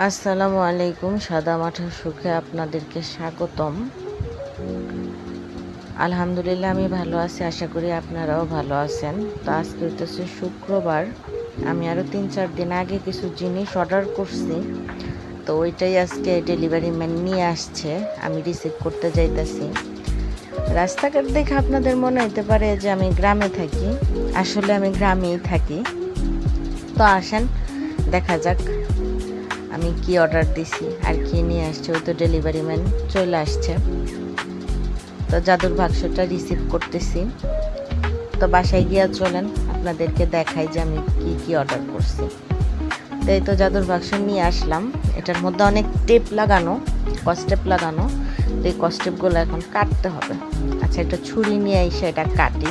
আসসালামু আলাইকুম। সাদা মাঠার সুখে আপনাদেরকে স্বাগতম। আলহামদুলিল্লাহ আমি ভালো আছি, আশা করি আপনারাও ভালো আছেন। তো আজকে হইতেছে শুক্রবার। আমি আরও 3-4 দিন আগে কিছু জিনিস অর্ডার করছি, তো ওইটাই আজকে ডেলিভারি ম্যান নিয়ে আসছে, আমি রিসিভ করতে যাইতেছি। রাস্তাঘাট দেখে আপনাদের মনে হতে পারে যে আমি গ্রামে থাকি, আসলে আমি গ্রামেই থাকি। তো আসেন দেখা যাক আমি কি অর্ডার দিছি আর কি নিয়ে আসছে। ওই তো ডেলিভারি ম্যান চলে আসছে, তো জাদুর বাক্সটা রিসিভ করতেছি। তো বাসায় গিয়া চলেন আপনাদেরকে দেখাই যে আমি কি কি অর্ডার করছি। তো এই তো জাদুর বাক্স নিয়ে আসলাম। এটার মধ্যে অনেক টেপ লাগানো, কস্টেপ লাগানো। তো এই কস্টেপগুলো এখন কাটতে হবে। আচ্ছা, একটা ছুরি নিয়ে এসে এটা কাটি,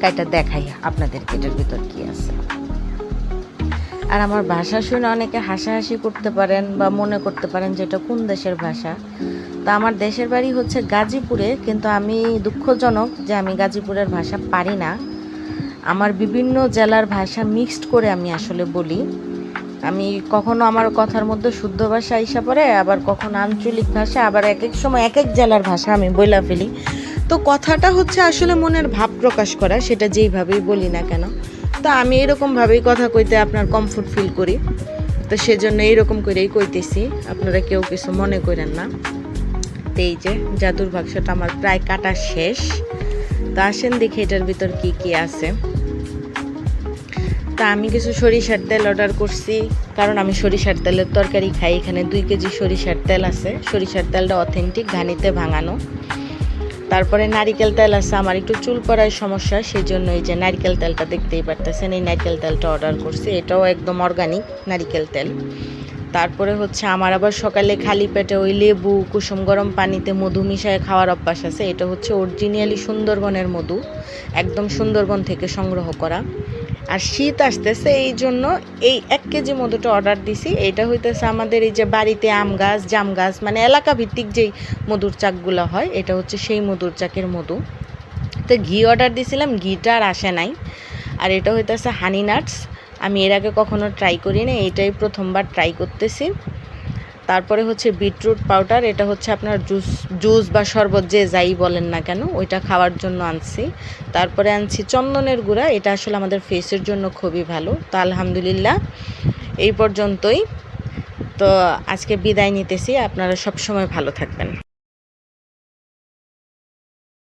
কাটা দেখাই আপনাদেরকে এটার ভিতর কি আছে। আর আমার ভাষা শুনে অনেকে হাসাহাসি করতে পারেন বা মনে করতে পারেন যে এটা কোন দেশের ভাষা। তা আমার দেশের বাড়ি হচ্ছে গাজীপুরে, কিন্তু আমি দুঃখজনক যে আমি গাজীপুরের ভাষা পারি না। আমার বিভিন্ন জেলার ভাষা মিক্সড করে আমি আসলে বলি। আমি কখনো আমার কথার মধ্যে শুদ্ধ ভাষা আইসা পড়ে, আবার কখনো আঞ্চলিক ভাষা, আবার এক এক সময় এক এক জেলার ভাষা আমি বইলা ফেলি। তো কথাটা হচ্ছে আসলে মনের ভাব প্রকাশ করা, সেটা যেইভাবেই বলি না কেন। তো আমি এরকমভাবেই কথা কইতে আপনার কমফোর্ট ফিল করি, তো সেজন্য এইরকম করেই কইতেছি, আপনারা কেউ কিছু মনে করেন না। তো এই যে জাদুর বাক্সটা আমার প্রায় কাটা শেষ। তো আসেন দেখি এটার ভিতর কি কি আছে। তা আমি কিছু সরিষার তেল অর্ডার করছি, কারণ আমি সরিষার তেলের তরকারি খাই। এখানে 2 কেজি সরিষার তেল আছে। সরিষার তেলটা অথেন্টিক, ঘানিতে ভাঙানো। তারপরে নারিকেল তেল আছে, আমার একটু চুল পড়ার সমস্যা, সেই জন্য এই যে নারিকেল তেলটা দেখতেই পারতেছেন, এই নারিকেল তেলটা অর্ডার করছি। এটাও একদম অর্গানিক নারিকেল তেল। তারপরে হচ্ছে আমার আবার সকালে খালি পেটে ওই লেবু কুসুম গরম পানিতে মধু মিশিয়ে খাওয়ার অভ্যাস আছে। এটা হচ্ছে অরিজিনালি সুন্দরবনের মধু, একদম সুন্দরবন থেকে সংগ্রহ করা। আর শীত আসতেছে, এই জন্য এই 1 কেজি মধুটা অর্ডার দিছি। এটা হইতেছে আমাদের এই যে বাড়িতে আম গাছ, জাম গাছ, মানে এলাকা ভিত্তিক যেই মধুর চাকগুলো হয়, এটা হচ্ছে সেই মধুর চাকের মধু। তো ঘি অর্ডার দিছিলাম, ঘিটা আর আসে নাই। আর এটা হইতেছে হানি নাটস, আমি এর আগে কখনো ট্রাই করি না, এটাই প্রথমবার ট্রাই করতেছি। তারপরে হচ্ছে বিটরুট পাউডার, এটা হচ্ছে আপনার জুস বা শরবত যে যাই বলেন না কেন, ওইটা খাওয়ার জন্য আনছি। তারপরে আনছি চন্দনের গুঁড়া, এটা আসলে আমাদের ফেসের জন্য খুবই ভালো। তো আলহামদুলিল্লাহ এই পর্যন্তই। তো আজকে বিদায় নিতেছি, আপনারা সব সময় ভালো থাকবেন।